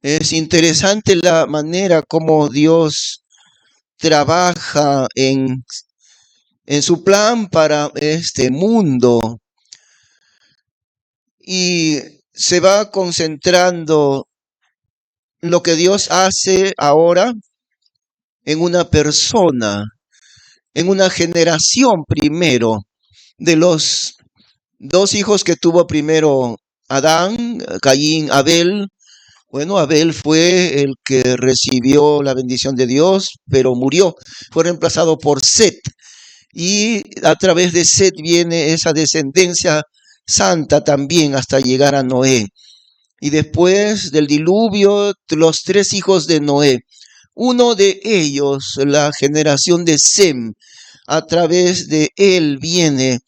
Es interesante la manera como Dios trabaja en su plan para este mundo y se va concentrando lo que Dios hace ahora en una persona, en una generación primero, de los dos hijos que tuvo primero Adán, Caín, Abel. Bueno, Abel fue el que recibió la bendición de Dios, pero murió. Fue reemplazado por Set. Y a través de Set viene esa descendencia santa también hasta llegar a Noé. Y después del diluvio, los tres hijos de Noé. Uno de ellos, la generación de Sem, a través de él viene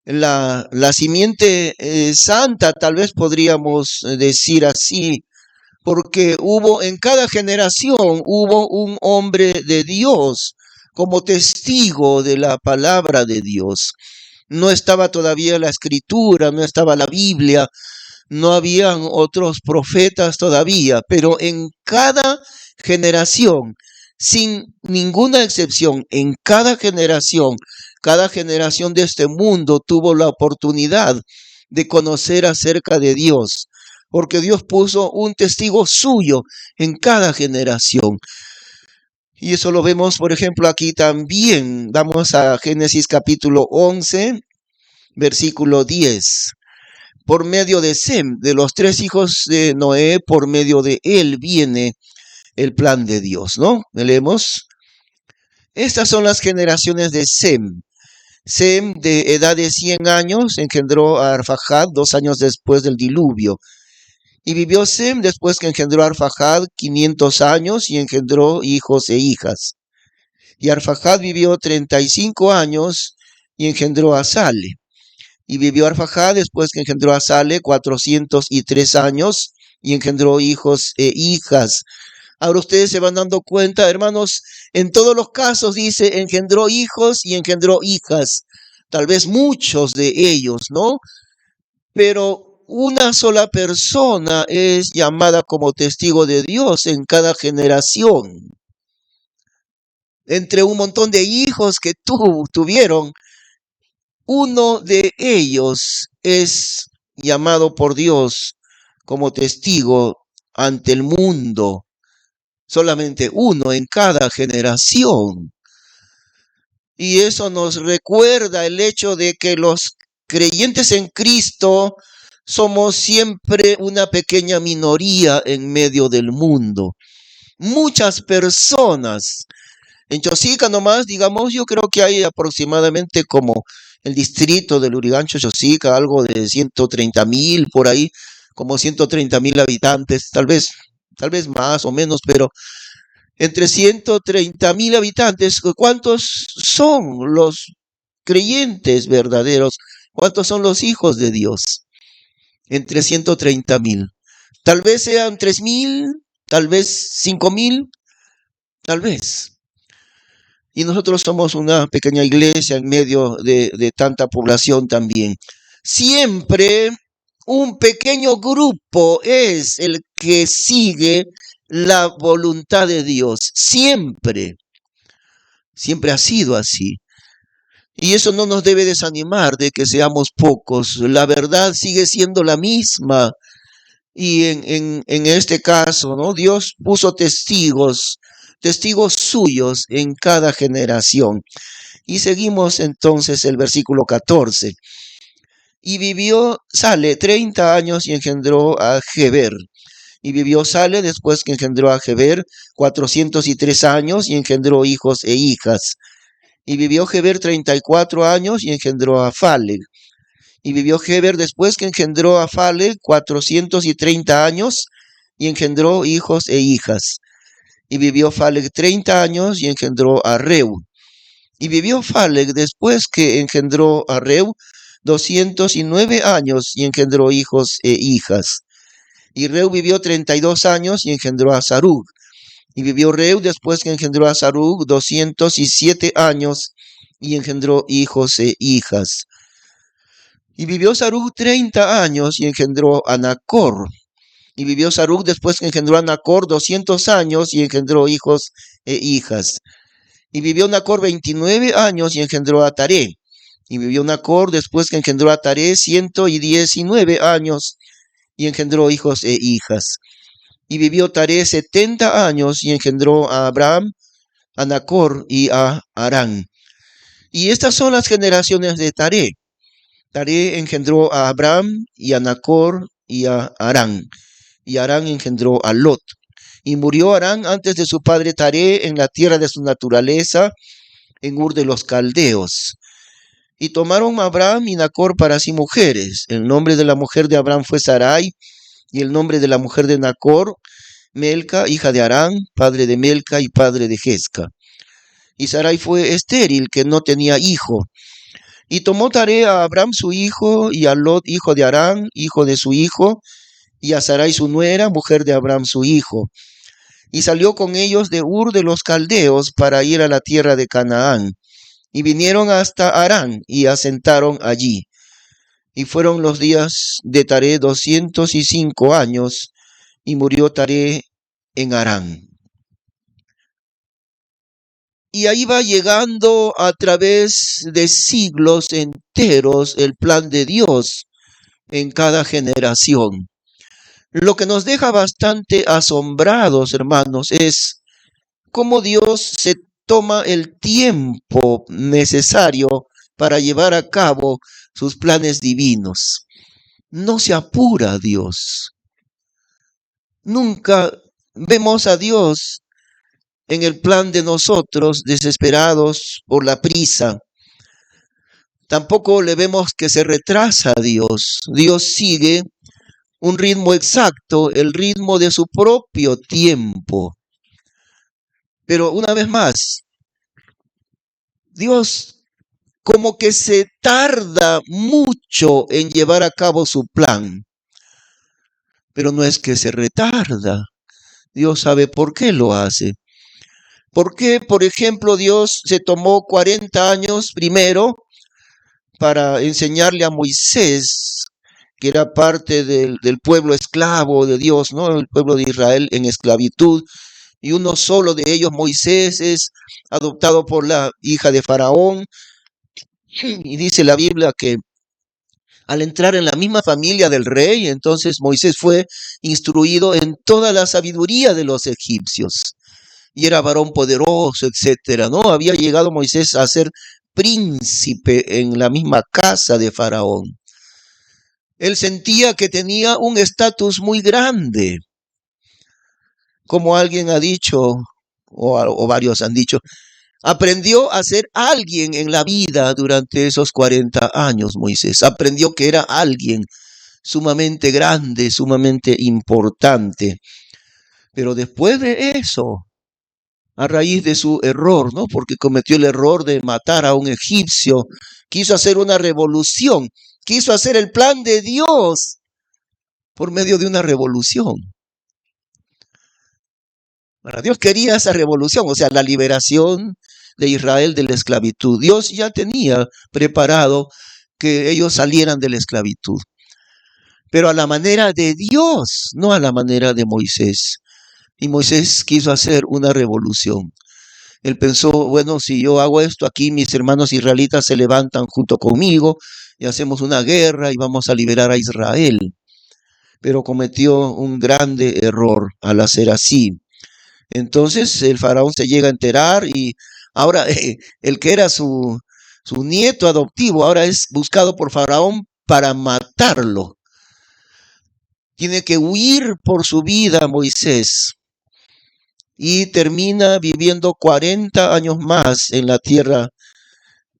la simiente santa, tal vez podríamos decir así, porque hubo en cada generación, hubo un hombre de Dios como testigo de la palabra de Dios. No estaba todavía la escritura, no estaba la Biblia, no habían otros profetas todavía, pero en cada generación, sin ninguna excepción, en cada generación de este mundo tuvo la oportunidad de conocer acerca de Dios, porque Dios puso un testigo suyo en cada generación. Y eso lo vemos, por ejemplo, aquí también. Vamos a Génesis capítulo 11, versículo 10. Por medio de Sem, de los tres hijos de Noé, por medio de él viene el plan de Dios, ¿no? Leemos. Estas son las generaciones de Sem. Sem, de edad de 100 años, engendró a Arfajad 2 años después del diluvio. Y vivió Sem después que engendró a Arfajad 500 años y engendró hijos e hijas. Y Arfajad vivió 35 años y engendró a Sale. Y vivió Arfajad después que engendró a Sale 403 años y engendró hijos e hijas. Ahora ustedes se van dando cuenta, hermanos, en todos los casos dice engendró hijos y engendró hijas. Tal vez muchos de ellos, ¿no? Pero una sola persona es llamada como testigo de Dios en cada generación. Entre un montón de hijos que tuvieron, uno de ellos es llamado por Dios como testigo ante el mundo. Solamente uno en cada generación. Y eso nos recuerda el hecho de que los creyentes en Cristo somos siempre una pequeña minoría en medio del mundo. Muchas personas, en Chosica nomás, digamos, yo creo que hay aproximadamente como el distrito del Lurigancho, Chosica, algo de 130,000 por ahí, como 130,000 habitantes, tal vez más o menos, pero entre 130,000 habitantes, ¿cuántos son los creyentes verdaderos? ¿Cuántos son los hijos de Dios? Entre 130,000. Tal vez sean 3,000, tal vez 5,000, tal vez. Y nosotros somos una pequeña iglesia en medio de tanta población también. Siempre un pequeño grupo es el que sigue la voluntad de Dios. Siempre ha sido así. Y eso no nos debe desanimar de que seamos pocos. La verdad sigue siendo la misma. Y en este caso, ¿no? Dios puso testigos suyos en cada generación. Y seguimos entonces el versículo 14. Y vivió Sale 30 años y engendró a Geber. Y vivió Sale después que engendró a Geber 403 años y engendró hijos e hijas. Y vivió Geber 34 años y engendró a Faleg. Y vivió Geber después que engendró a Faleg 430 años y engendró hijos e hijas. Y vivió Faleg 30 años y engendró a Reu. Y vivió Faleg después que engendró a Reu 209 años y engendró hijos e hijas. Y Reu vivió 32 años y engendró a Sarug. Y vivió Reu después que engendró a Sarug 207 años y engendró hijos e hijas. Y vivió Sarug 30 años y engendró a Nacor. Y vivió Saruc después que engendró a Nacor 200 años y engendró hijos e hijas. Y vivió Nacor 29 años y engendró a Taré. Y vivió Nacor después que engendró a Taré 119 años y engendró hijos e hijas. Y vivió Taré 70 años y engendró a Abraham, a Nacor y a Harán. Y estas son las generaciones de Taré. Taré engendró a Abraham y a Nacor y a Harán. Y Harán engendró a Lot. Y murió Harán antes de su padre Taré en la tierra de su naturaleza, en Ur de los Caldeos. Y tomaron a Abraham y Nacor para sí mujeres. El nombre de la mujer de Abraham fue Sarai, y el nombre de la mujer de Nacor, Melca, hija de Harán, padre de Melca y padre de Jezca. Y Sarai fue estéril, que no tenía hijo. Y tomó Taré a Abraham su hijo, y a Lot, hijo de Harán, hijo de su hijo, y a Sarai su nuera, mujer de Abraham su hijo. Y salió con ellos de Ur de los Caldeos para ir a la tierra de Canaán. Y vinieron hasta Harán y asentaron allí. Y fueron los días de Taré 205 años, y murió Taré en Harán. Y ahí va llegando a través de siglos enteros el plan de Dios en cada generación. Lo que nos deja bastante asombrados, hermanos, es cómo Dios se toma el tiempo necesario para llevar a cabo sus planes divinos. No se apura Dios. Nunca vemos a Dios en el plan de nosotros desesperados por la prisa. Tampoco le vemos que se retrasa a Dios. Dios sigue un ritmo exacto, el ritmo de su propio tiempo. Pero una vez más, Dios como que se tarda mucho en llevar a cabo su plan. Pero no es que se retarda. Dios sabe por qué lo hace. ¿Por qué, por ejemplo, Dios se tomó 40 años primero para enseñarle a Moisés, que era parte del pueblo esclavo de Dios, ¿no? El pueblo de Israel en esclavitud, y uno solo de ellos, Moisés, es adoptado por la hija de Faraón, y dice la Biblia que al entrar en la misma familia del rey, entonces Moisés fue instruido en toda la sabiduría de los egipcios, y era varón poderoso, etcétera, ¿no? Había llegado Moisés a ser príncipe en la misma casa de Faraón. Él sentía que tenía un estatus muy grande. Como alguien ha dicho, o varios han dicho, aprendió a ser alguien en la vida durante esos 40 años, Moisés. Aprendió que era alguien sumamente grande, sumamente importante. Pero después de eso, a raíz de su error, ¿no? Porque cometió el error de matar a un egipcio, quiso hacer una revolución, quiso hacer el plan de Dios por medio de una revolución. Ahora, Dios quería esa revolución, o sea, la liberación de Israel de la esclavitud. Dios ya tenía preparado que ellos salieran de la esclavitud, pero a la manera de Dios, no a la manera de Moisés. Y Moisés quiso hacer una revolución. Él pensó, bueno, si yo hago esto aquí, mis hermanos israelitas se levantan junto conmigo y hacemos una guerra y vamos a liberar a Israel. Pero cometió un grande error al hacer así. Entonces el faraón se llega a enterar y ahora el que era su nieto adoptivo ahora es buscado por faraón para matarlo. Tiene que huir por su vida Moisés y termina viviendo 40 años más en la tierra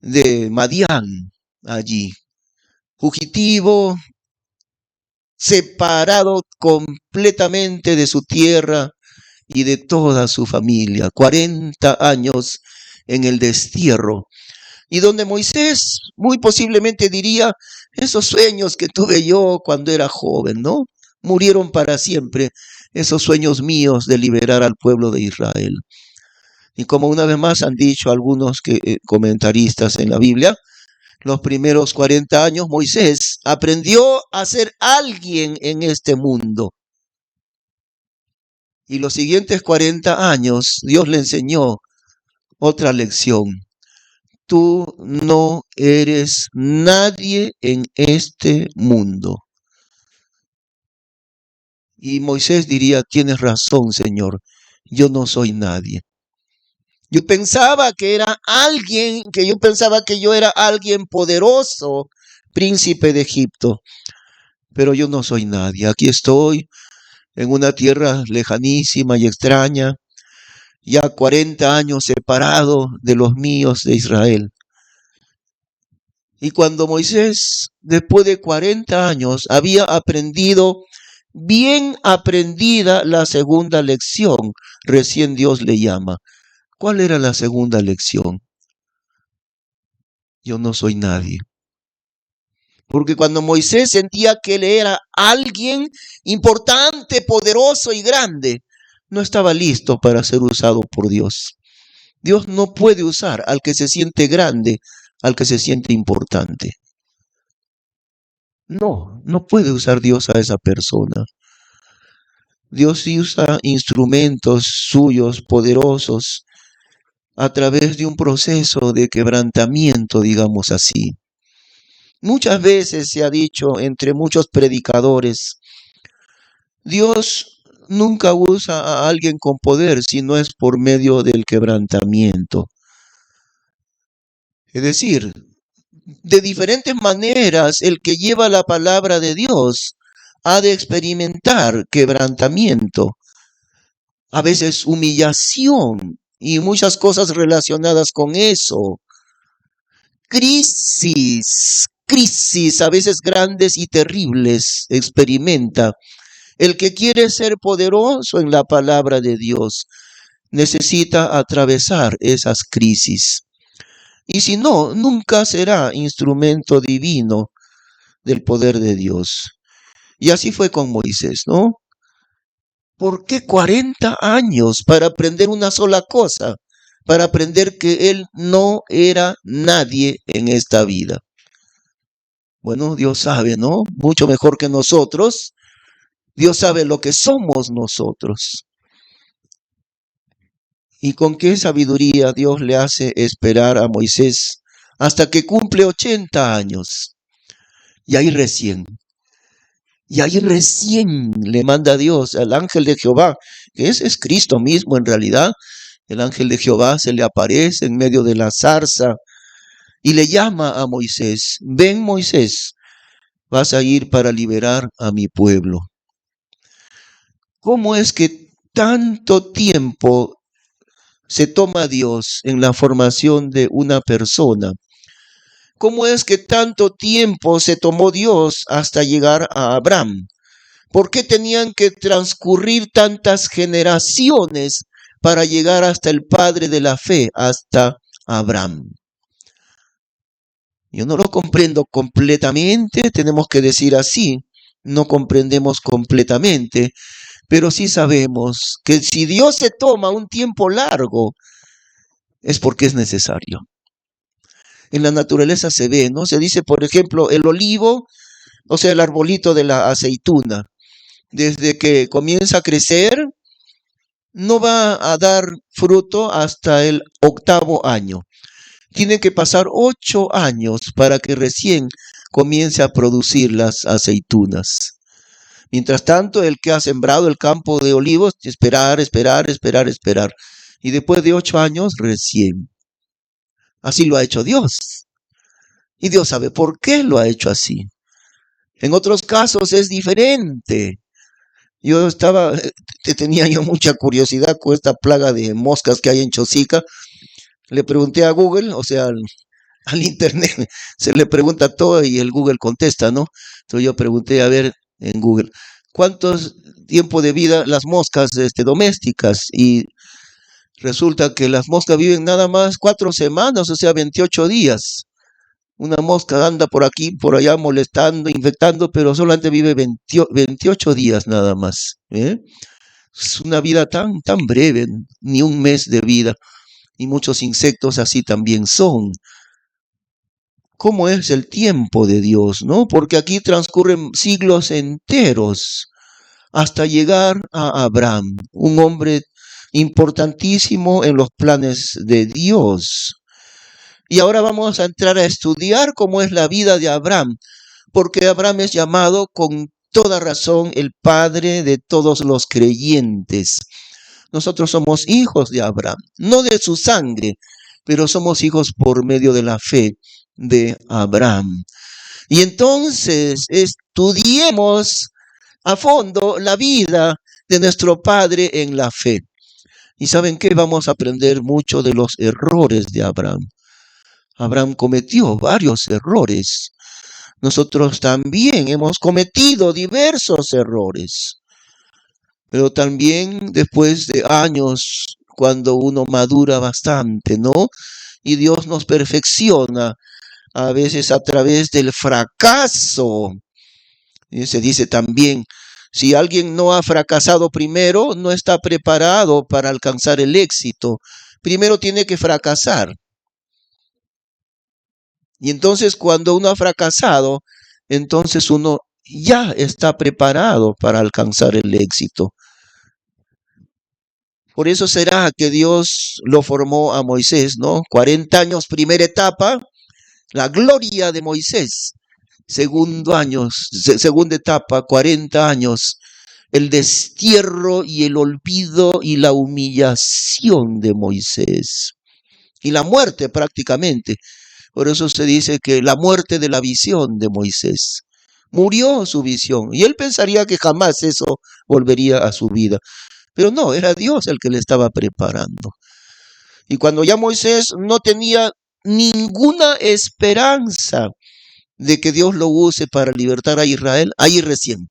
de Madián, allí, fugitivo, separado completamente de su tierra y de toda su familia, 40 años en el destierro, y donde Moisés muy posiblemente diría, esos sueños que tuve yo cuando era joven, ¿no? Murieron para siempre, esos sueños míos de liberar al pueblo de Israel. Y como una vez más han dicho algunos comentaristas en la Biblia, los primeros 40 años Moisés aprendió a ser alguien en este mundo. Y los siguientes 40 años Dios le enseñó otra lección. Tú no eres nadie en este mundo. Y Moisés diría, tienes razón, Señor, yo no soy nadie. Yo pensaba que yo era alguien poderoso, príncipe de Egipto, pero yo no soy nadie. Aquí estoy en una tierra lejanísima y extraña, ya 40 años separado de los míos de Israel. Y cuando Moisés, después de 40 años, había aprendido, bien aprendida la segunda lección, recién Dios le llama. ¿Cuál era la segunda lección? Yo no soy nadie. Porque cuando Moisés sentía que él era alguien importante, poderoso y grande, no estaba listo para ser usado por Dios. Dios no puede usar al que se siente grande, al que se siente importante. No puede usar Dios a esa persona. Dios usa instrumentos suyos poderosos a través de un proceso de quebrantamiento, digamos así. Muchas veces se ha dicho entre muchos predicadores, Dios nunca usa a alguien con poder si no es por medio del quebrantamiento. Es decir, de diferentes maneras el que lleva la palabra de Dios ha de experimentar quebrantamiento, a veces humillación y muchas cosas relacionadas con eso. Crisis a veces grandes y terribles experimenta. El que quiere ser poderoso en la palabra de Dios necesita atravesar esas crisis. Y si no, nunca será instrumento divino del poder de Dios. Y así fue con Moisés, ¿no? ¿Por qué 40 años para aprender una sola cosa? Para aprender que él no era nadie en esta vida. Bueno, Dios sabe, ¿no? Mucho mejor que nosotros. Dios sabe lo que somos nosotros. Y con qué sabiduría Dios le hace esperar a Moisés hasta que cumple 80 años. Y ahí recién le manda a Dios al ángel de Jehová, que es Cristo mismo en realidad. El ángel de Jehová se le aparece en medio de la zarza y le llama a Moisés. Ven, Moisés, vas a ir para liberar a mi pueblo. ¿Cómo es que tanto tiempo se toma Dios en la formación de una persona? ¿Cómo es que tanto tiempo se tomó Dios hasta llegar a Abraham? ¿Por qué tenían que transcurrir tantas generaciones para llegar hasta el padre de la fe, hasta Abraham? Yo no lo comprendo completamente, tenemos que decir así, no comprendemos completamente, pero sí sabemos que si Dios se toma un tiempo largo, es porque es necesario. En la naturaleza se ve, ¿no? Se dice, por ejemplo, el olivo, o sea, el arbolito de la aceituna, desde que comienza a crecer, no va a dar fruto hasta el 8º año. Tiene que pasar 8 años para que recién comience a producir las aceitunas. Mientras tanto, el que ha sembrado el campo de olivos, esperar. Y después de 8 años, recién. Así lo ha hecho Dios. Y Dios sabe por qué lo ha hecho así. En otros casos es diferente. Tenía yo mucha curiosidad con esta plaga de moscas que hay en Chosica. Le pregunté a Google, o sea, al internet, se le pregunta todo y el Google contesta, ¿no? Entonces yo pregunté, a ver, en Google, ¿cuántos tiempo de vida las moscas domésticas? Y resulta que las moscas viven nada más 4 semanas, o sea, 28 días. Una mosca anda por aquí, por allá, molestando, infectando, pero solamente vive 28 días nada más. Es una vida tan breve, ni un mes de vida. Y muchos insectos así también son. ¿Cómo es el tiempo de Dios, no? Porque aquí transcurren siglos enteros hasta llegar a Abraham, un hombre importantísimo en los planes de Dios. Y ahora vamos a entrar a estudiar cómo es la vida de Abraham, porque Abraham es llamado con toda razón el padre de todos los creyentes. Nosotros somos hijos de Abraham, no de su sangre, pero somos hijos por medio de la fe de Abraham. Y entonces estudiemos a fondo la vida de nuestro padre en la fe. ¿Y saben qué? Vamos a aprender mucho de los errores de Abraham. Abraham cometió varios errores. Nosotros también hemos cometido diversos errores. Pero también después de años, cuando uno madura bastante, ¿no? Y Dios nos perfecciona, a veces a través del fracaso. Y se dice también, si alguien no ha fracasado primero, no está preparado para alcanzar el éxito. Primero tiene que fracasar. Y entonces cuando uno ha fracasado, entonces uno ya está preparado para alcanzar el éxito. Por eso será que Dios lo formó a Moisés, ¿no? 40 años, primera etapa, la gloria de Moisés. Segunda etapa, 40 años, el destierro y el olvido y la humillación de Moisés. Y la muerte prácticamente. Por eso se dice que la muerte de la visión de Moisés. Murió su visión y él pensaría que jamás eso volvería a su vida. Pero no, era Dios el que le estaba preparando. Y cuando ya Moisés no tenía ninguna esperanza de que Dios lo use para libertar a Israel, ahí recién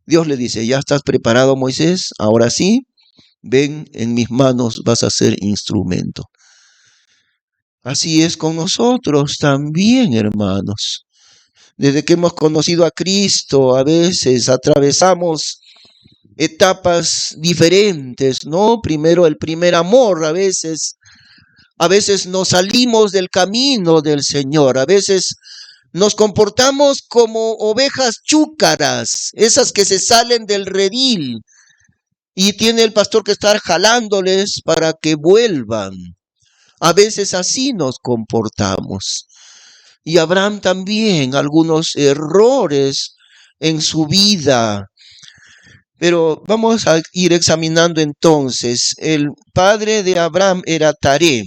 Dios le dice, ya estás preparado, Moisés, ahora sí, ven, en mis manos vas a ser instrumento. Así es con nosotros también, hermanos. Desde que hemos conocido a Cristo, a veces atravesamos etapas diferentes, ¿no? Primero el primer amor, a veces nos salimos del camino del Señor, a veces nos comportamos como ovejas chúcaras, esas que se salen del redil y tiene el pastor que estar jalándoles para que vuelvan. A veces así nos comportamos. Y Abraham también, algunos errores en su vida. Pero vamos a ir examinando entonces. El padre de Abraham era Taré.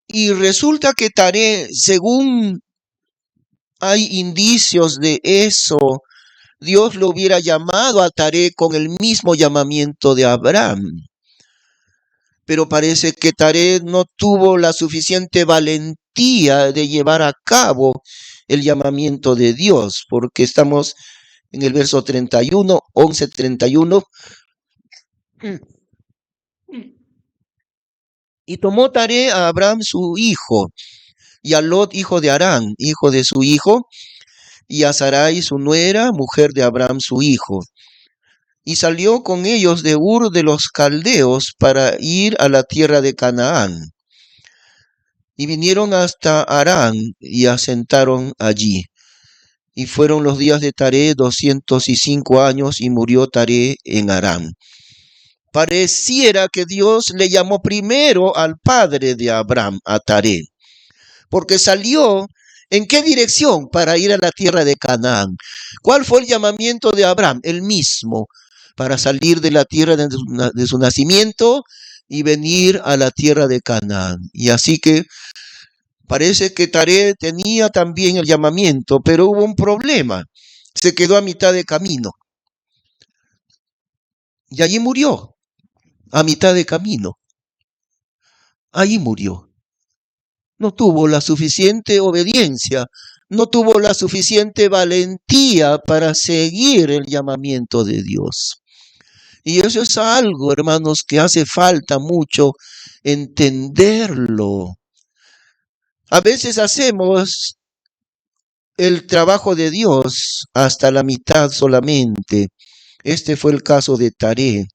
Y resulta que Taré, según hay indicios de eso, Dios lo hubiera llamado a Taré con el mismo llamamiento de Abraham. Pero parece que Taré no tuvo la suficiente valentía de llevar a cabo el llamamiento de Dios, porque estamos en el verso 31, 11:31. Y tomó Taré a Abraham su hijo, y a Lot hijo de Harán, hijo de su hijo, y a Sarai su nuera, mujer de Abraham su hijo. Y salió con ellos de Ur de los Caldeos para ir a la tierra de Canaán. Y vinieron hasta Harán y asentaron allí. Y fueron los días de Taré 205 años y murió Taré en Harán. Pareciera que Dios le llamó primero al padre de Abraham, a Taré, porque salió. ¿En qué dirección? Para ir a la tierra de Canaán. ¿Cuál fue el llamamiento de Abraham? El mismo, para salir de la tierra de su nacimiento y venir a la tierra de Canaán. Y así que parece que Taré tenía también el llamamiento, pero hubo un problema. Se quedó a mitad de camino. Y allí murió, a mitad de camino. Allí murió. No tuvo la suficiente obediencia, no tuvo la suficiente valentía para seguir el llamamiento de Dios. Y eso es algo, hermanos, que hace falta mucho entenderlo. A veces hacemos el trabajo de Dios hasta la mitad solamente. Este fue el caso de Taré.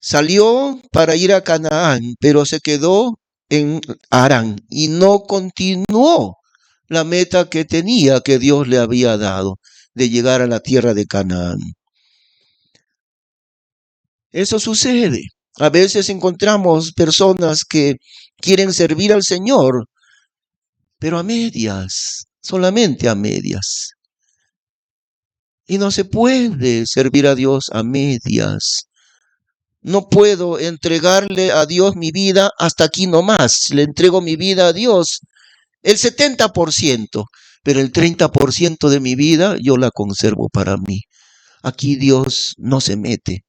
Salió para ir a Canaán, pero se quedó en Harán y no continuó la meta que tenía, que Dios le había dado. de llegar a la tierra de Canaán. Eso sucede. A veces encontramos personas que quieren servir al Señor, pero a medias, solamente a medias. Y no se puede servir a Dios a medias. No puedo entregarle a Dios mi vida hasta aquí nomás. Le entrego mi vida a Dios el 70%, pero el 30% de mi vida yo la conservo para mí. Aquí Dios no se mete,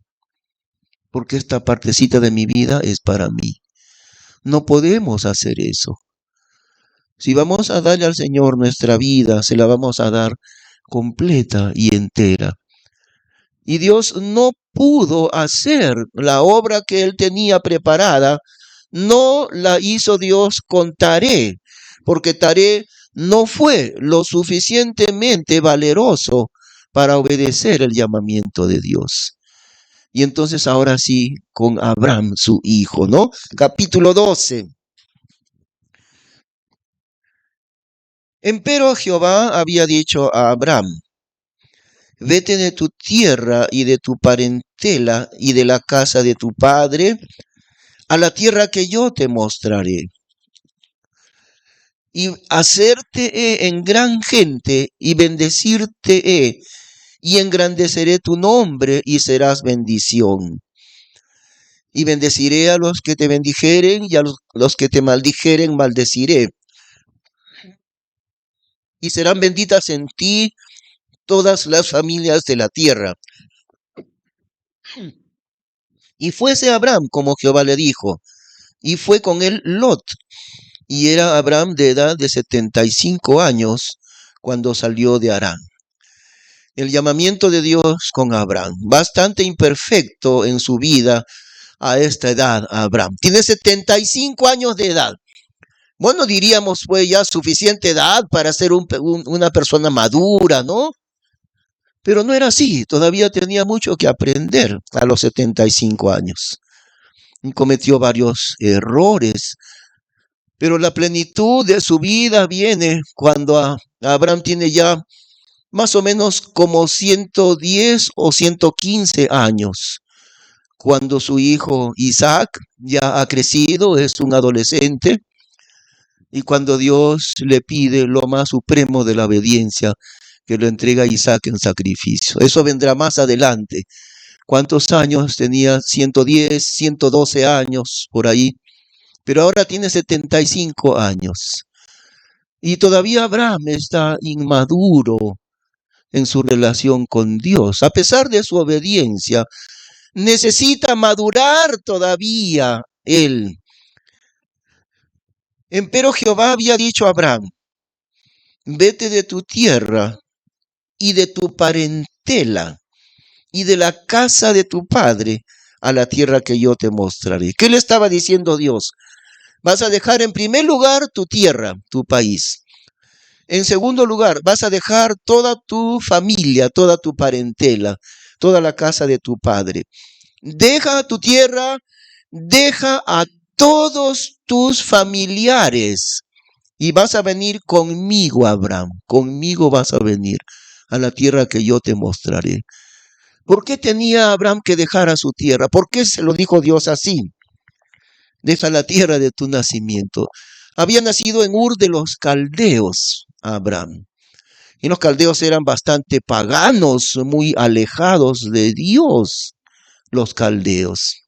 porque esta partecita de mi vida es para mí. No podemos hacer eso. Si vamos a darle al Señor nuestra vida, se la vamos a dar completa y entera. Y Dios no pudo hacer la obra que Él tenía preparada, no la hizo Dios con Taré, porque Taré no fue lo suficientemente valeroso para obedecer el llamamiento de Dios. Y entonces ahora sí, con Abraham, su hijo, ¿no? Capítulo 12. Empero Jehová había dicho a Abraham: vete de tu tierra y de tu parentela y de la casa de tu padre a la tierra que yo te mostraré. Y hacerte he en gran gente y bendecirte he y engrandeceré tu nombre y serás bendición. Y bendeciré a los que te bendijeren y a los que te maldijeren maldeciré. Y serán benditas en ti todas las familias de la tierra. Y fuese Abraham como Jehová le dijo, y fue con él Lot. Y era Abraham de edad de 75 años cuando salió de Harán. El llamamiento de Dios con Abraham, bastante imperfecto en su vida a esta edad, Abraham. Tiene 75 años de edad. Bueno, diríamos, pues ya suficiente edad para ser una persona madura, ¿no? Pero no era así, todavía tenía mucho que aprender a los 75 años. Y cometió varios errores, pero la plenitud de su vida viene cuando Abraham tiene ya más o menos como 110 o 115 años, cuando su hijo Isaac ya ha crecido, es un adolescente, y cuando Dios le pide lo más supremo de la obediencia, que lo entrega a Isaac en sacrificio. Eso vendrá más adelante. ¿Cuántos años tenía? 110, 112 años, por ahí. Pero ahora tiene 75 años. Y todavía Abraham está inmaduro en su relación con Dios. A pesar de su obediencia, necesita madurar todavía él. Empero Jehová había dicho a Abraham: vete de tu tierra y de tu parentela y de la casa de tu padre a la tierra que yo te mostraré. ¿Qué le estaba diciendo Dios? Vas a dejar en primer lugar tu tierra, tu país. En segundo lugar, vas a dejar toda tu familia, toda tu parentela, toda la casa de tu padre. Deja tu tierra, deja a todos tus familiares y vas a venir conmigo, Abraham. Conmigo vas a venir a la tierra que yo te mostraré. ¿Por qué tenía Abraham que dejar a su tierra? ¿Por qué se lo dijo Dios así? Deja la tierra de tu nacimiento. Había nacido en Ur de los Caldeos, Abraham. Y los caldeos eran bastante paganos, muy alejados de Dios, los caldeos.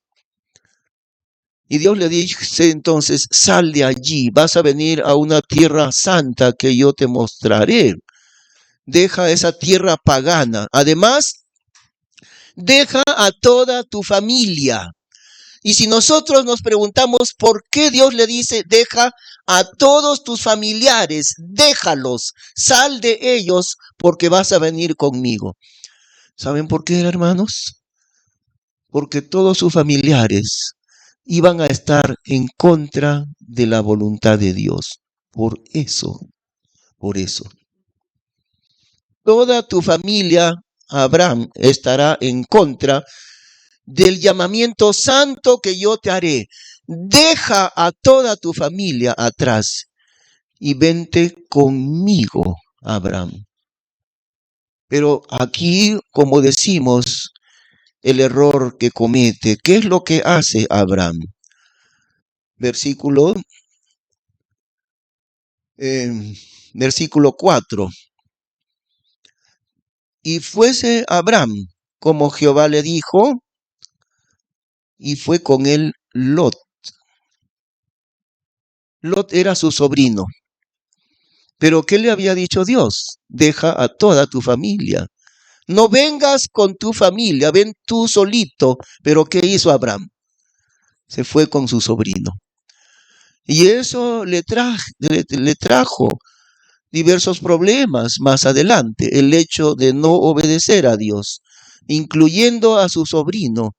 Y Dios le dice entonces: sal de allí, vas a venir a una tierra santa que yo te mostraré. Deja esa tierra pagana. Además, deja a toda tu familia. Y si nosotros nos preguntamos por qué Dios le dice: deja a todos tus familiares, déjalos, sal de ellos, porque vas a venir conmigo. ¿Saben por qué, hermanos? Porque todos sus familiares iban a estar en contra de la voluntad de Dios. Por eso. Toda tu familia, Abraham, estará en contra del llamamiento santo que yo te haré. Deja a toda tu familia atrás y vente conmigo, Abraham. Pero aquí, como decimos, el error que comete, ¿qué es lo que hace Abraham? Versículo, versículo 4. Y fuese Abraham como Jehová le dijo, y fue con él Lot. Lot era su sobrino. Pero ¿qué le había dicho Dios? Deja a toda tu familia. No vengas con tu familia, ven tú solito. Pero ¿qué hizo Abraham? Se fue con su sobrino. Y eso le trajo diversos problemas más adelante, el hecho de no obedecer a Dios, incluyendo a su sobrino.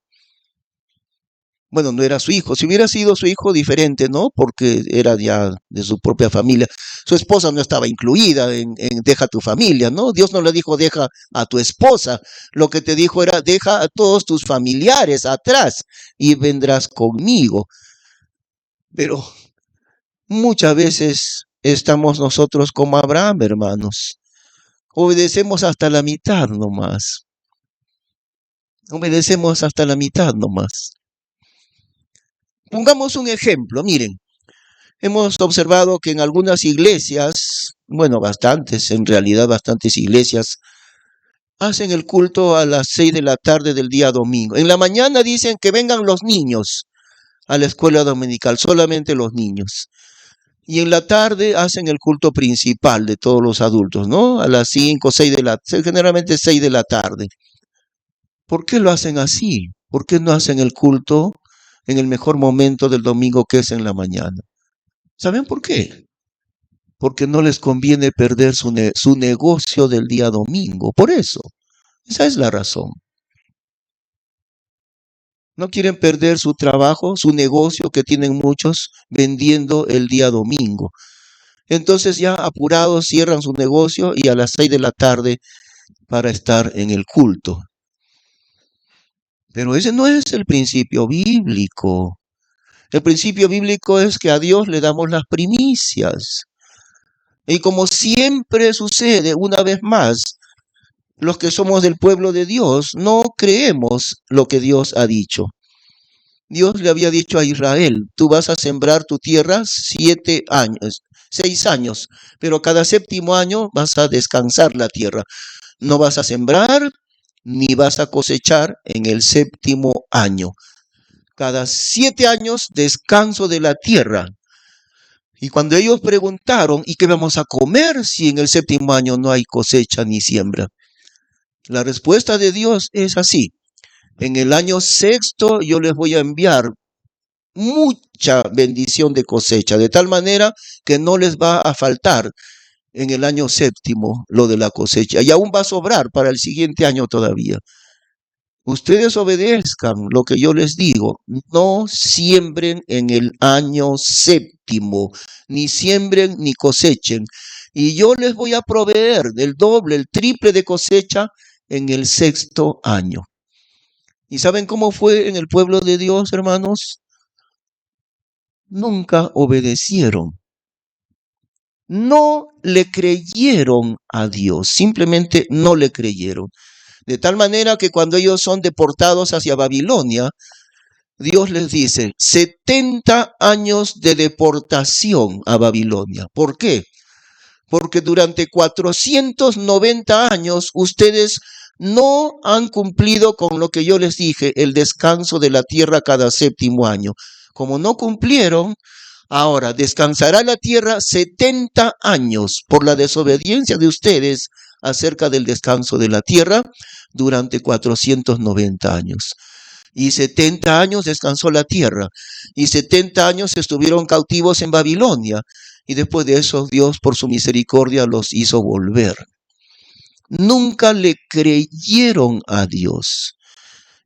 Bueno, no era su hijo. Si hubiera sido su hijo, diferente, ¿no? Porque era ya de su propia familia. Su esposa no estaba incluida en deja tu familia, ¿no? Dios no le dijo deja a tu esposa. Lo que te dijo era deja a todos tus familiares atrás y vendrás conmigo. Pero muchas veces estamos nosotros como Abraham, hermanos. Obedecemos hasta la mitad nomás. Obedecemos hasta la mitad nomás. Pongamos un ejemplo, miren. Hemos observado que en algunas iglesias, bueno, bastantes, en realidad bastantes iglesias, hacen el culto a las 6 de la tarde del día domingo. En la mañana dicen que vengan los niños a la escuela dominical, solamente los niños. Y en la tarde hacen el culto principal de todos los adultos, ¿no? A las 5, 6 de la, generalmente 6 de la tarde. ¿Por qué lo hacen así? ¿Por qué no hacen el culto en el mejor momento del domingo, que es en la mañana? ¿Saben por qué? Porque no les conviene perder su negocio del día domingo. Por eso, esa es la razón. No quieren perder su trabajo, su negocio que tienen muchos vendiendo el día domingo. Entonces ya apurados cierran su negocio y a las 6 de la tarde para estar en el culto. Pero ese no es el principio bíblico. El principio bíblico es que a Dios le damos las primicias. Y como siempre sucede, una vez más, los que somos del pueblo de Dios no creemos lo que Dios ha dicho. Dios le había dicho a Israel, tú vas a sembrar tu tierra 7 años, 6 años, pero cada séptimo año vas a descansar la tierra. No vas a sembrar ni vas a cosechar en el séptimo año. Cada 7 años descanso de la tierra. Y cuando ellos preguntaron, ¿y qué vamos a comer si en el séptimo año no hay cosecha ni siembra? La respuesta de Dios es así. En el año sexto yo les voy a enviar mucha bendición de cosecha, de tal manera que no les va a faltar en el año séptimo lo de la cosecha. Y aún va a sobrar para el siguiente año todavía. Ustedes obedezcan lo que yo les digo. No siembren en el año séptimo, ni siembren ni cosechen. Y yo les voy a proveer del doble, el triple de cosecha en el sexto año. ¿Y saben cómo fue en el pueblo de Dios, hermanos? Nunca obedecieron. No le creyeron a Dios, simplemente no le creyeron. De tal manera que cuando ellos son deportados hacia Babilonia, Dios les dice 70 años de deportación a Babilonia. ¿Por qué? Porque durante 490 años ustedes no han cumplido con lo que yo les dije, el descanso de la tierra cada séptimo año. Como no cumplieron, ahora descansará la tierra 70 años por la desobediencia de ustedes acerca del descanso de la tierra durante 490 años. Y 70 años descansó la tierra, y 70 años estuvieron cautivos en Babilonia, y después de eso Dios por su misericordia los hizo volver. Nunca le creyeron a Dios.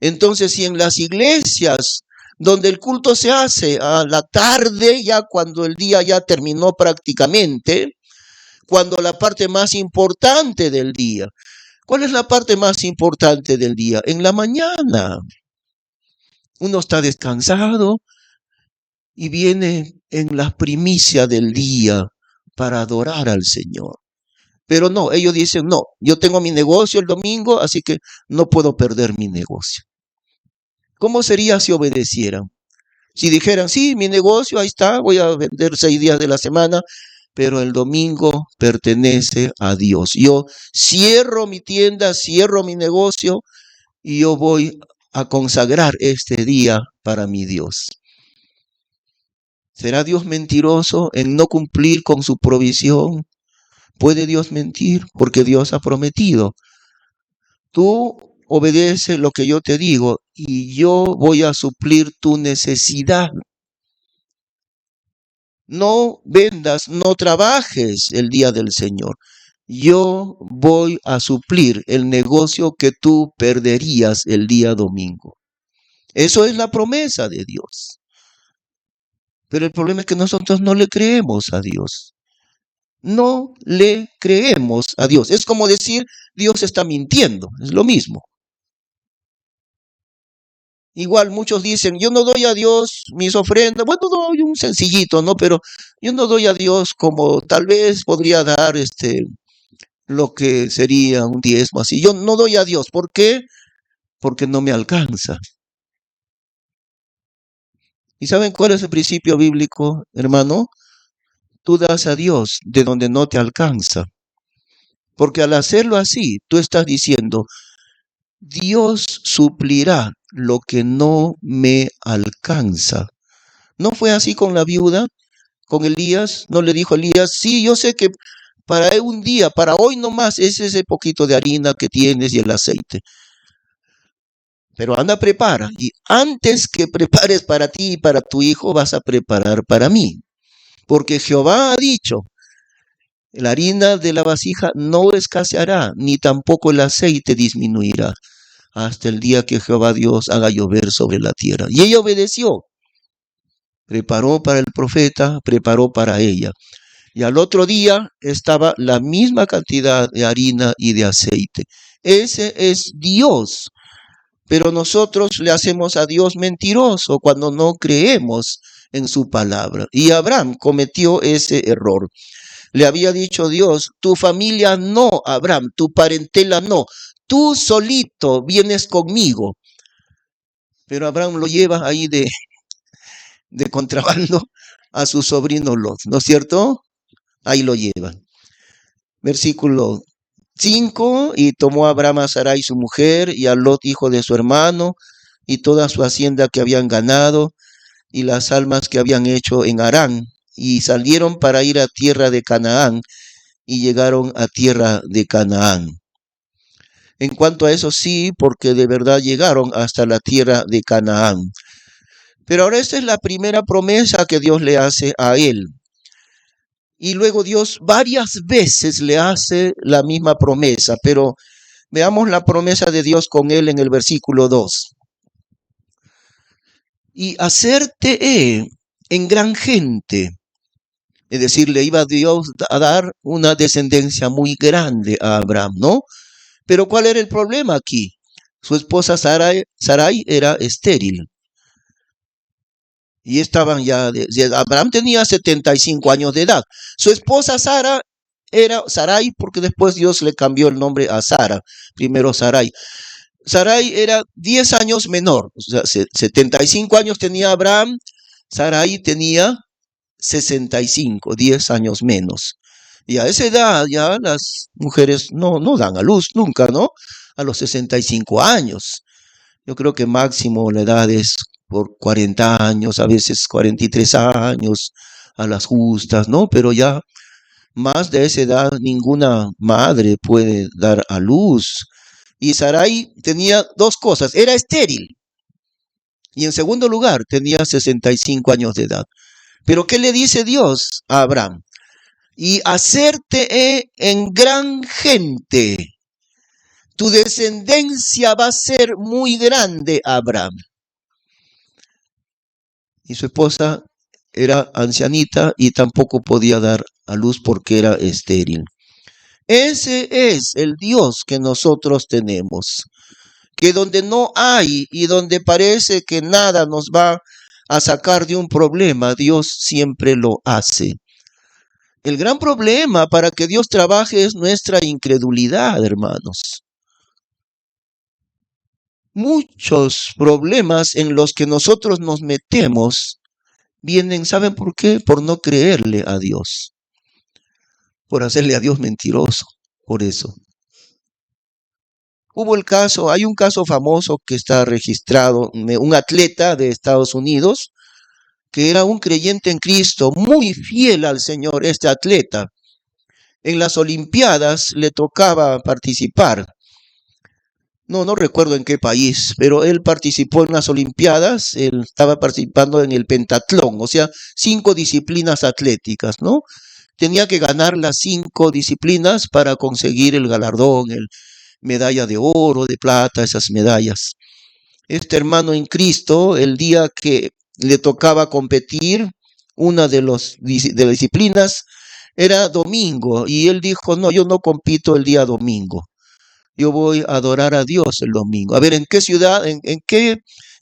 Entonces, si en las iglesias donde el culto se hace a la tarde, ya cuando el día ya terminó prácticamente, cuando la parte más importante del día, ¿cuál es la parte más importante del día? En la mañana. Uno está descansado y viene en la primicia del día para adorar al Señor. Pero no, ellos dicen, no, yo tengo mi negocio el domingo, así que no puedo perder mi negocio. ¿Cómo sería si obedecieran? Si dijeran, sí, mi negocio, ahí está, voy a vender 6 días de la semana, pero el domingo pertenece a Dios. Yo cierro mi tienda, cierro mi negocio y yo voy a consagrar este día para mi Dios. ¿Será Dios mentiroso en no cumplir con su provisión? ¿Puede Dios mentir? Porque Dios ha prometido. Tú obedece lo que yo te digo y yo voy a suplir tu necesidad. No vendas, no trabajes el día del Señor. Yo voy a suplir el negocio que tú perderías el día domingo. Eso es la promesa de Dios. Pero el problema es que nosotros no le creemos a Dios. No le creemos a Dios. Es como decir, Dios está mintiendo. Es lo mismo. Igual muchos dicen, yo no doy a Dios mis ofrendas. Bueno, doy un sencillito, ¿no? Pero yo no doy a Dios como tal vez podría dar lo que sería un diezmo así. Yo no doy a Dios. ¿Por qué? Porque no me alcanza. ¿Y saben cuál es el principio bíblico, hermano? Tú das a Dios de donde no te alcanza. Porque al hacerlo así, tú estás diciendo, Dios suplirá lo que no me alcanza. ¿No fue así con la viuda? Con Elías, ¿no le dijo Elías? Sí, yo sé que para un día, para hoy nomás, es ese poquito de harina que tienes y el aceite. Pero anda, prepara. Y antes que prepares para ti y para tu hijo, vas a preparar para mí. Porque Jehová ha dicho, la harina de la vasija no escaseará, ni tampoco el aceite disminuirá, hasta el día que Jehová Dios haga llover sobre la tierra. Y ella obedeció. Preparó para el profeta, preparó para ella. Y al otro día estaba la misma cantidad de harina y de aceite. Ese es Dios. Pero nosotros le hacemos a Dios mentiroso cuando no creemos en su palabra. Y Abraham cometió ese error. Le había dicho Dios, tu familia no, Abraham, tu parentela no. Tú solito vienes conmigo. Pero Abraham lo lleva ahí de contrabando a su sobrino Lot, ¿no es cierto? Ahí lo lleva. Versículo 5, y tomó Abraham a Sarai su mujer, y a Lot hijo de su hermano, y toda su hacienda que habían ganado, y las almas que habían hecho en Harán, y salieron para ir a tierra de Canaán, y llegaron a tierra de Canaán. En cuanto a eso sí, porque de verdad llegaron hasta la tierra de Canaán. Pero ahora esta es la primera promesa que Dios le hace a él. Y luego Dios varias veces le hace la misma promesa, pero veamos la promesa de Dios con él en el versículo 2. Y hacerte en gran gente. Es decir, le iba Dios a dar una descendencia muy grande a Abraham, ¿no? Pero ¿cuál era el problema aquí? Su esposa Sarai era estéril. Y estaban Abraham tenía 75 años de edad. Su esposa Sara era Sarai, porque después Dios le cambió el nombre a Sara. Primero Sarai. Sarai era 10 años menor. O sea, 75 años tenía Abraham. Sarai tenía 65, 10 años menos. Y a esa edad ya las mujeres no dan a luz nunca, ¿no? A los 65 años. Yo creo que máximo la edad es por 40 años, a veces 43 años, a las justas, ¿no? Pero ya más de esa edad ninguna madre puede dar a luz. Y Sarai tenía dos cosas, era estéril. Y en segundo lugar, tenía 65 años de edad. Pero ¿qué le dice Dios a Abraham? Y hacerte en gran gente. Tu descendencia va a ser muy grande, Abraham. Y su esposa era ancianita y tampoco podía dar a luz porque era estéril. Ese es el Dios que nosotros tenemos. Que donde no hay y donde parece que nada nos va a sacar de un problema, Dios siempre lo hace. El gran problema para que Dios trabaje es nuestra incredulidad, hermanos. Muchos problemas en los que nosotros nos metemos vienen, ¿saben por qué? Por no creerle a Dios, por hacerle a Dios mentiroso, por eso. Hay un caso famoso que está registrado, un atleta de Estados Unidos, que era un creyente en Cristo, muy fiel al Señor, este atleta. En las Olimpiadas le tocaba participar. No recuerdo en qué país, pero él participó en las Olimpiadas, él estaba participando en el pentatlón, o sea, 5 disciplinas atléticas, ¿no? Tenía que ganar las 5 disciplinas para conseguir el galardón, el medalla de oro, de plata, esas medallas. Este hermano en Cristo, el día que le tocaba competir, una de las disciplinas era domingo, y él dijo, no, yo no compito el día domingo. Yo voy a adorar a Dios el domingo. A ver, ¿en qué ciudad, en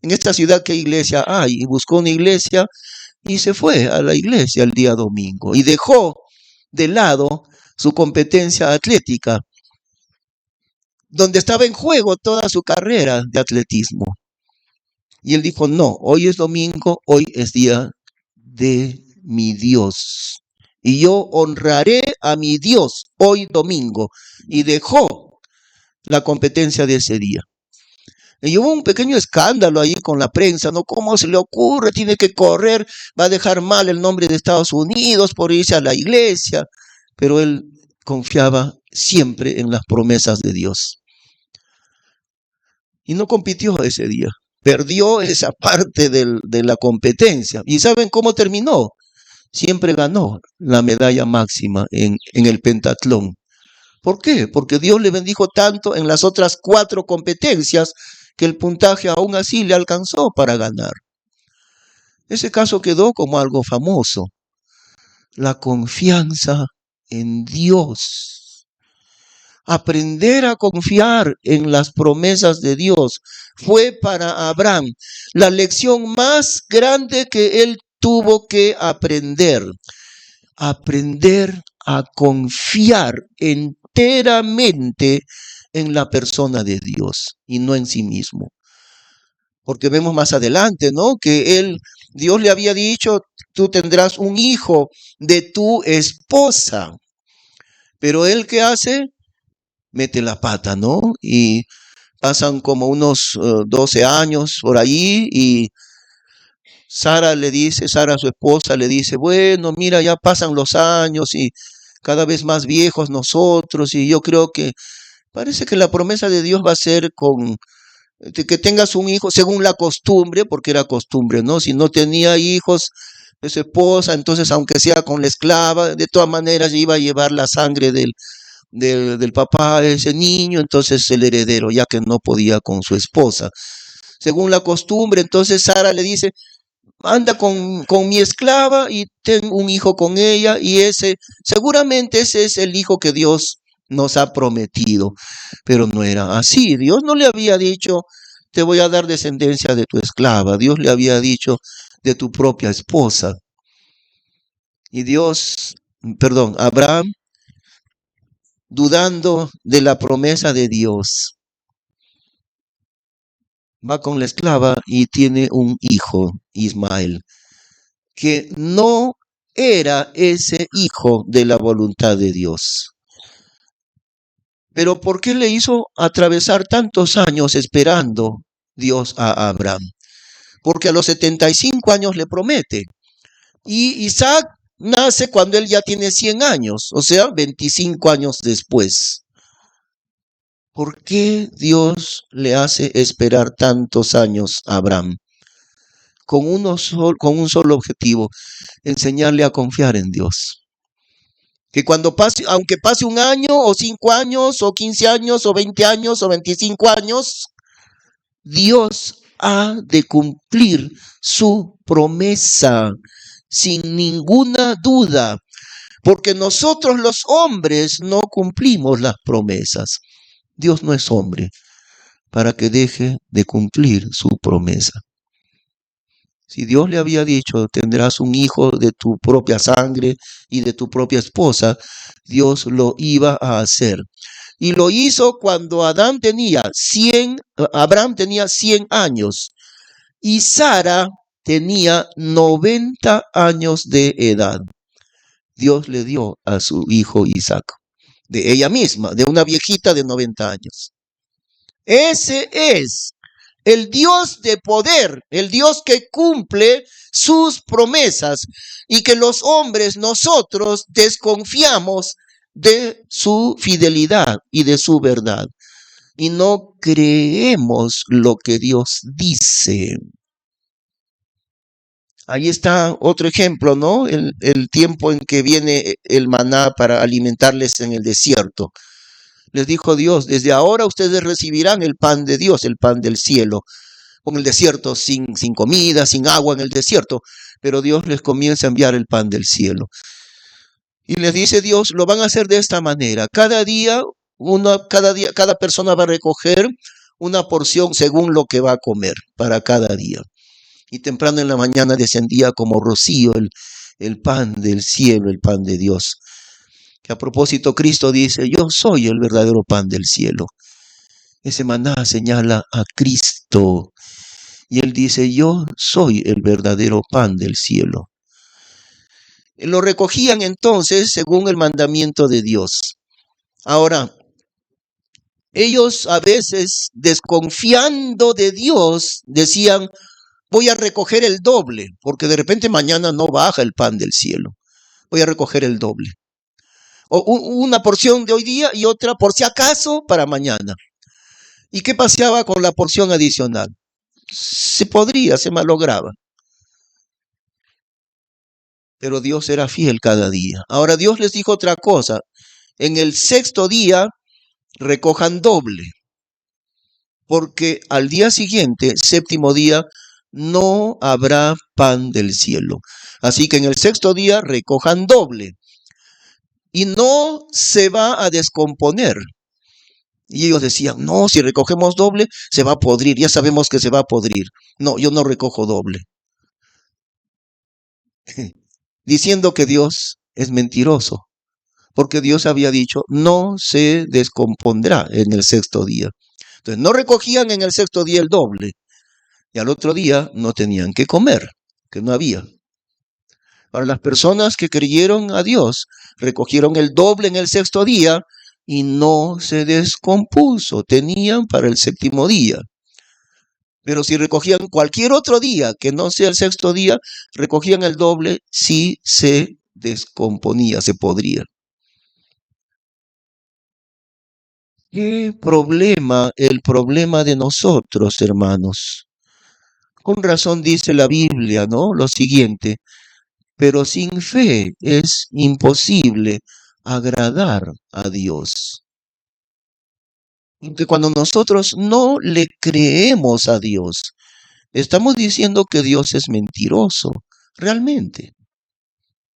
esta ciudad qué iglesia hay? Y buscó una iglesia y se fue a la iglesia el día domingo y dejó de lado su competencia atlética, donde estaba en juego toda su carrera de atletismo. Y él dijo, no, hoy es domingo, hoy es día de mi Dios. Y yo honraré a mi Dios hoy domingo. Y dejó la competencia de ese día. Y hubo un pequeño escándalo ahí con la prensa, ¿no? ¿Cómo se le ocurre? Tiene que correr, va a dejar mal el nombre de Estados Unidos por irse a la iglesia. Pero él confiaba siempre en las promesas de Dios. Y no compitió ese día. Perdió esa parte de la competencia. ¿Y saben cómo terminó? Siempre ganó la medalla máxima en el pentatlón. ¿Por qué? Porque Dios le bendijo tanto en las otras 4 competencias que el puntaje aún así le alcanzó para ganar. Ese caso quedó como algo famoso. La confianza en Dios. Aprender a confiar en las promesas de Dios fue para Abraham la lección más grande que él tuvo que aprender. Aprender a confiar enteramente en la persona de Dios y no en sí mismo. Porque vemos más adelante, ¿no? Que Dios le había dicho, tú tendrás un hijo de tu esposa. Pero él, ¿qué hace? Mete la pata, ¿no? Y pasan como unos 12 años por ahí y Sara, su esposa, le dice, bueno, mira, ya pasan los años y cada vez más viejos nosotros y yo creo que parece que la promesa de Dios va a ser que tengas un hijo según la costumbre, porque era costumbre, ¿no? Si no tenía hijos de su esposa, entonces aunque sea con la esclava, de todas maneras iba a llevar la sangre del papá de ese niño, entonces el heredero, ya que no podía con su esposa. Según la costumbre, entonces Sara le dice, anda con mi esclava y ten un hijo con ella, y seguramente ese es el hijo que Dios nos ha prometido. Pero no era así. Dios no le había dicho, te voy a dar descendencia de tu esclava. Dios le había dicho, de tu propia esposa. Y Abraham, dudando de la promesa de Dios, va con la esclava y tiene un hijo, Ismael, que no era ese hijo de la voluntad de Dios. Pero ¿por qué le hizo atravesar tantos años esperando Dios a Abraham? Porque a los 75 años le promete. Y Isaac nace cuando él ya tiene 100 años, o sea, 25 años después. ¿Por qué Dios le hace esperar tantos años a Abraham? Con un solo objetivo, enseñarle a confiar en Dios. Que cuando pase, aunque pase 1 año, o 5 años, o 15 años, o 20 años, o 25 años, Dios ha de cumplir su promesa sin ninguna duda, porque nosotros los hombres no cumplimos las promesas. Dios no es hombre para que deje de cumplir su promesa. Si Dios le había dicho, tendrás un hijo de tu propia sangre y de tu propia esposa, Dios lo iba a hacer. Y lo hizo cuando Abraham tenía 100 años y Sara tenía 90 años de edad. Dios le dio a su hijo Isaac, de ella misma, de una viejita de 90 años. Ese es el Dios de poder, el Dios que cumple sus promesas y que los hombres, nosotros, desconfiamos de su fidelidad y de su verdad. Y no creemos lo que Dios dice. Ahí está otro ejemplo, ¿no? El tiempo en que viene el maná para alimentarles en el desierto. Les dijo Dios, desde ahora ustedes recibirán el pan de Dios, el pan del cielo. Con el desierto, sin comida, sin agua en el desierto. Pero Dios les comienza a enviar el pan del cielo. Y les dice Dios, lo van a hacer de esta manera. Cada persona va a recoger una porción según lo que va a comer para cada día. Y temprano en la mañana descendía como rocío el pan del cielo, el pan de Dios. Que a propósito Cristo dice, yo soy el verdadero pan del cielo. Ese maná señala a Cristo. Y él dice, yo soy el verdadero pan del cielo. Lo recogían entonces según el mandamiento de Dios. Ahora, ellos a veces, desconfiando de Dios, decían, voy a recoger el doble, porque de repente mañana no baja el pan del cielo. Voy a recoger el doble. O una porción de hoy día y otra por si acaso para mañana. ¿Y qué pasaba con la porción adicional? Se malograba. Pero Dios era fiel cada día. Ahora Dios les dijo otra cosa. En el 6º día recojan doble. Porque al día siguiente, 7º día, no habrá pan del cielo. Así que en el 6º día recojan doble. Y no se va a descomponer. Y ellos decían, no, si recogemos doble, se va a podrir. Ya sabemos que se va a podrir. No, yo no recojo doble. Diciendo que Dios es mentiroso. Porque Dios había dicho, no se descompondrá en el 6º día. Entonces, no recogían en el 6º día el doble. Y al otro día no tenían que comer, que no había. Para las personas que creyeron a Dios, recogieron el doble en el 6º día y no se descompuso. Tenían para el 7º día. Pero si recogían cualquier otro día que no sea el 6º día, recogían el doble, sí se descomponía, se podría. ¿Qué problema? El problema de nosotros, hermanos. Con razón dice la Biblia, ¿no? Lo siguiente, pero sin fe es imposible agradar a Dios. Porque cuando nosotros no le creemos a Dios, estamos diciendo que Dios es mentiroso, realmente.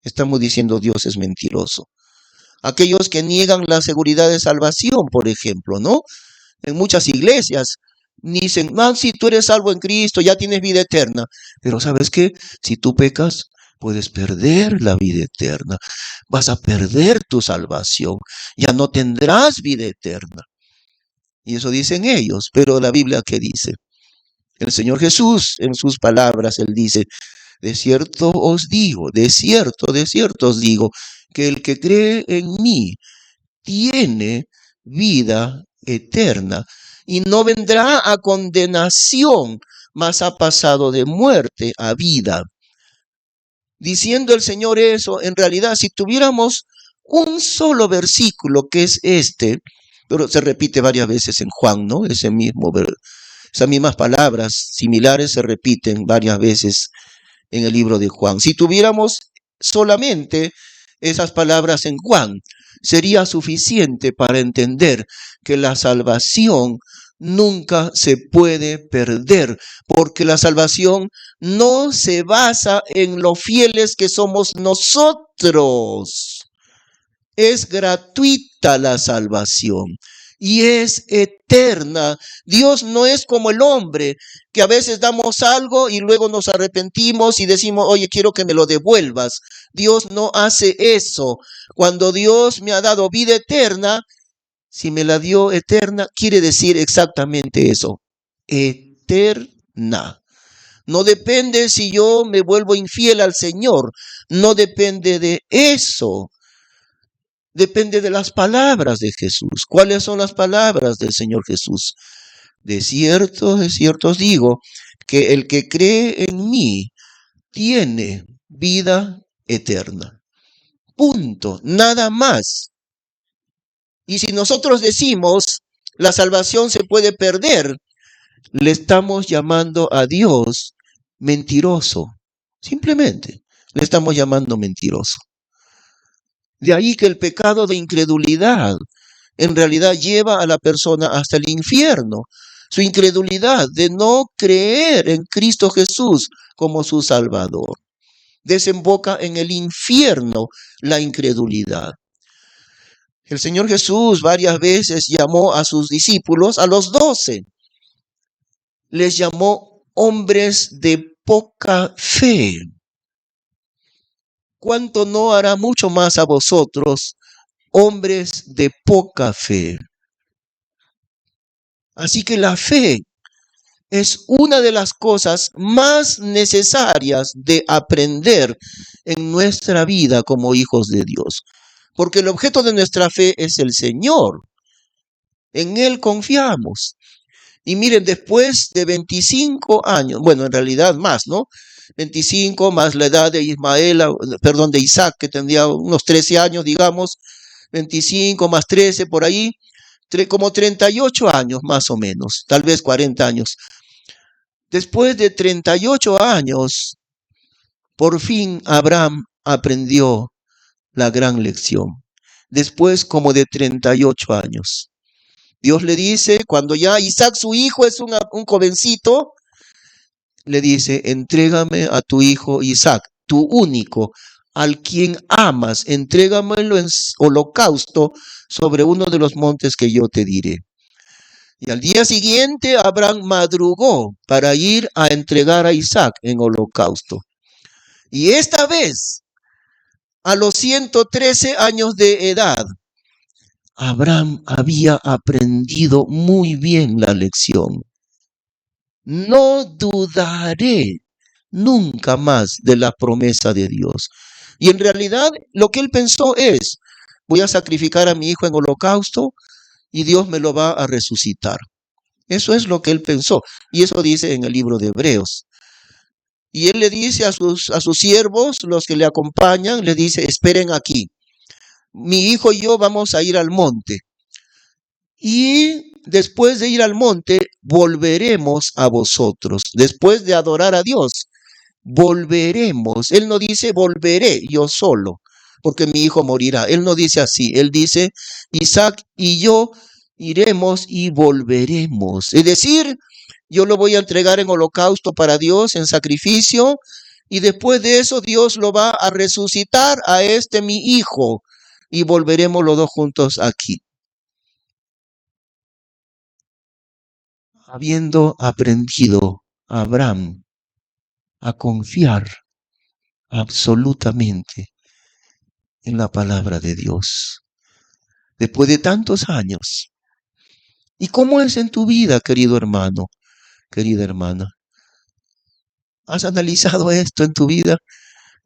Estamos diciendo Dios es mentiroso. Aquellos que niegan la seguridad de salvación, por ejemplo, ¿no? En muchas iglesias dicen, si tú eres salvo en Cristo, ya tienes vida eterna. Pero ¿sabes qué? Si tú pecas, puedes perder la vida eterna. Vas a perder tu salvación. Ya no tendrás vida eterna. Y eso dicen ellos. Pero la Biblia, ¿qué dice? El Señor Jesús, en sus palabras, Él dice, de cierto os digo, de cierto os digo, que el que cree en mí tiene vida eterna y no vendrá a condenación, mas ha pasado de muerte a vida. Diciendo el Señor eso, en realidad, si tuviéramos un solo versículo que es este, pero se repite varias veces en Juan, ¿no? Esas mismas palabras similares se repiten varias veces en el libro de Juan. Si tuviéramos solamente esas palabras en Juan, sería suficiente para entender que la salvación nunca se puede perder, porque la salvación no se basa en lo fieles que somos nosotros. Es gratuita la salvación. y es eterna. Dios no es como el hombre, que a veces damos algo y luego nos arrepentimos y decimos, oye, quiero que me lo devuelvas. Dios no hace eso. Cuando Dios me ha dado vida eterna, si me la dio eterna, quiere decir exactamente eso, eterna. No depende si yo me vuelvo infiel al Señor, no depende de eso. Depende de las palabras de Jesús. ¿Cuáles son las palabras del Señor Jesús? De cierto os digo, que el que cree en mí tiene vida eterna. Punto, nada más. Y si nosotros decimos, la salvación se puede perder, le estamos llamando a Dios mentiroso. Simplemente, le estamos llamando mentiroso. De ahí que el pecado de incredulidad en realidad lleva a la persona hasta el infierno. Su incredulidad de no creer en Cristo Jesús como su Salvador desemboca en el infierno la incredulidad. El Señor Jesús varias veces llamó a sus discípulos, a los 12, les llamó hombres de poca fe. ¿Cuánto no hará mucho más a vosotros, hombres de poca fe? Así que la fe es una de las cosas más necesarias de aprender en nuestra vida como hijos de Dios. Porque el objeto de nuestra fe es el Señor. En Él confiamos. Y miren, después de 25 años, bueno, en realidad más, ¿no? 25 más la edad de de Isaac, que tendría unos 13 años, digamos, 25 más 13 por ahí, como 38 años más o menos, tal vez 40 años. Después de 38 años, por fin Abraham aprendió la gran lección. Después como de 38 años. Dios le dice, cuando ya Isaac, su hijo, es un jovencito, le dice, entrégame a tu hijo Isaac, tu único, al quien amas, entrégamelo en holocausto sobre uno de los montes que yo te diré. Y al día siguiente Abraham madrugó para ir a entregar a Isaac en holocausto. Y esta vez, a los 113 años de edad, Abraham había aprendido muy bien la lección. No dudaré nunca más de la promesa de Dios. Y en realidad lo que él pensó es, voy a sacrificar a mi hijo en holocausto y Dios me lo va a resucitar. Eso es lo que él pensó. Y eso dice en el libro de Hebreos. Y él le dice a sus siervos, los que le acompañan, le dice, esperen aquí. Mi hijo y yo vamos a ir al monte. Y después de ir al monte, volveremos a vosotros. Después de adorar a Dios, volveremos. Él no dice, volveré yo solo, porque mi hijo morirá. Él no dice así. Él dice, Isaac y yo iremos y volveremos. Es decir, yo lo voy a entregar en holocausto para Dios, en sacrificio, y después de eso Dios lo va a resucitar a mi hijo, y volveremos los dos juntos aquí. Habiendo aprendido Abraham a confiar absolutamente en la palabra de Dios, después de tantos años. ¿Y cómo es en tu vida, querido hermano, querida hermana? ¿Has analizado esto en tu vida?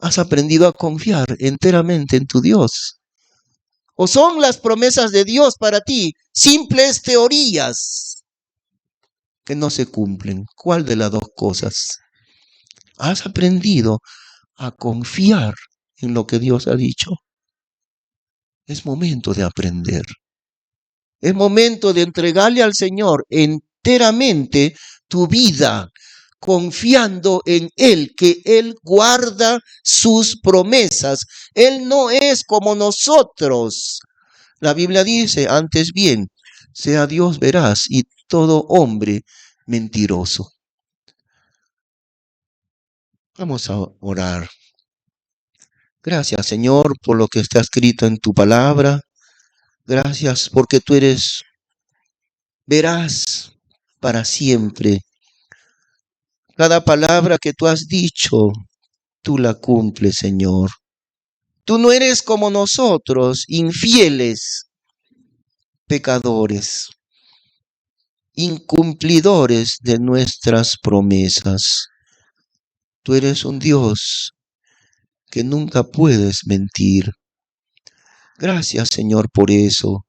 ¿Has aprendido a confiar enteramente en tu Dios? ¿O son las promesas de Dios para ti simples teorías que no se cumplen? ¿Cuál de las dos cosas? ¿Has aprendido a confiar en lo que Dios ha dicho? Es momento de aprender. Es momento de entregarle al Señor enteramente tu vida, confiando en Él, que Él guarda sus promesas. Él no es como nosotros. La Biblia dice, antes bien, sea Dios veraz y todo hombre mentiroso. Vamos a orar. Gracias, Señor, por lo que está escrito en tu palabra. Gracias porque tú eres verás para siempre. Cada palabra que tú has dicho, tú la cumples, Señor. Tú no eres como nosotros, infieles, pecadores, incumplidores de nuestras promesas. Tú eres un Dios que nunca puedes mentir. Gracias, Señor, por eso.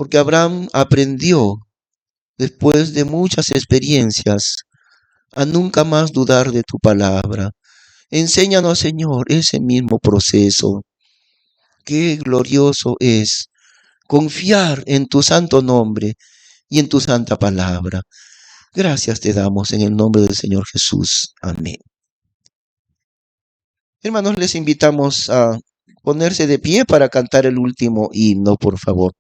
Porque Abraham aprendió, después de muchas experiencias, a nunca más dudar de tu palabra. Enséñanos, Señor, ese mismo proceso. Qué glorioso es confiar en tu santo nombre y en tu santa palabra. Gracias te damos en el nombre del Señor Jesús. Amén. Hermanos, les invitamos a ponerse de pie para cantar el último himno, por favor.